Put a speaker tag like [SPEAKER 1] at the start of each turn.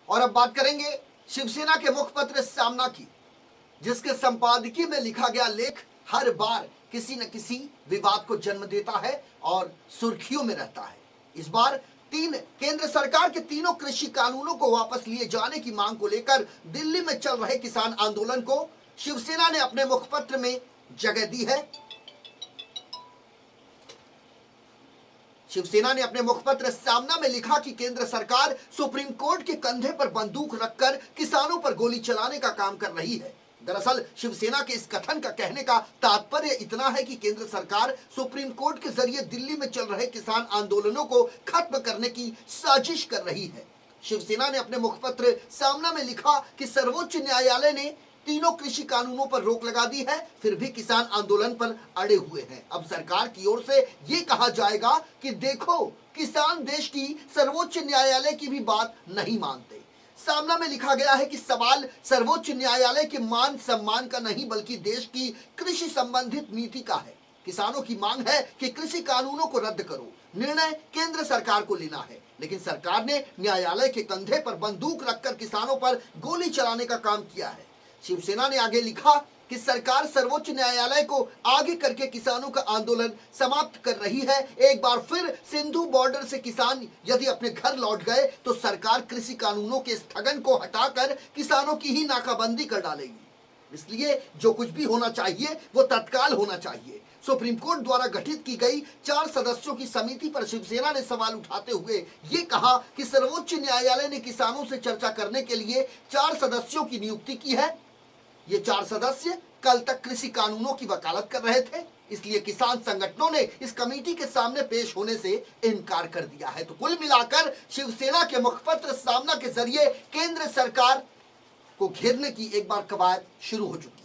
[SPEAKER 1] और अब बात करेंगे शिवसेना के मुखपत्र सामना की, जिसके संपादकीय में लिखा गया लेख हर बार किसी न किसी विवाद को जन्म देता है और सुर्खियों में रहता है। इस बार केंद्र सरकार के तीनों कृषि कानूनों को वापस लिए जाने की मांग को लेकर दिल्ली में चल रहे किसान आंदोलन को शिवसेना ने अपने मुखपत्र में जगह दी है। शिवसेना ने अपने मुखपत्र सामना में लिखा कि केंद्र सरकार सुप्रीम कोर्ट के कंधे पर बंदूक रखकर किसानों पर गोली चलाने का काम कर रही है। दरअसल शिवसेना के इस कथन का कहने का तात्पर्य इतना है कि केंद्र सरकार सुप्रीम कोर्ट के जरिए दिल्ली में चल रहे किसान आंदोलनों को खत्म करने की साजिश कर रही है। शिवसेना ने अपने मुखपत्र सामना में लिखा कि सर्वोच्च न्यायालय ने तीनों कृषि कानूनों पर रोक लगा दी है, फिर भी किसान आंदोलन पर अड़े हुए हैं। अब सरकार की ओर से ये कहा जाएगा कि देखो, किसान देश की सर्वोच्च न्यायालय की भी बात नहीं मानते। सामना में लिखा गया है कि सवाल सर्वोच्च न्यायालय के मान सम्मान का नहीं, बल्कि देश की कृषि संबंधित नीति का है। किसानों की मांग है कि कृषि कानूनों को रद्द करो। निर्णय केंद्र सरकार को लेना है, लेकिन सरकार ने न्यायालय के कंधे पर बंदूक रखकर किसानों पर गोली चलाने का काम किया है। शिवसेना ने आगे लिखा कि सरकार सर्वोच्च न्यायालय को आगे करके किसानों का आंदोलन समाप्त कर रही है। एक बार फिर सिंधु बॉर्डर से किसान यदि अपने घर लौट गए तो सरकार कृषि कानूनों के स्थगन को हटाकर किसानों की ही नाकाबंदी कर डालेगी। इसलिए जो कुछ भी होना चाहिए वो तत्काल होना चाहिए। सुप्रीम कोर्ट द्वारा गठित की गई 4 सदस्यों की समिति पर शिवसेना ने सवाल उठाते हुए ये कहा कि सर्वोच्च न्यायालय ने किसानों से चर्चा करने के लिए 4 सदस्यों की नियुक्ति की है। ये 4 सदस्य कल तक कृषि कानूनों की वकालत कर रहे थे, इसलिए किसान संगठनों ने इस कमेटी के सामने पेश होने से इनकार कर दिया है। तो कुल मिलाकर शिवसेना के मुखपत्र सामना के जरिए केंद्र सरकार को घेरने की एक बार कवायद शुरू हो चुकी है।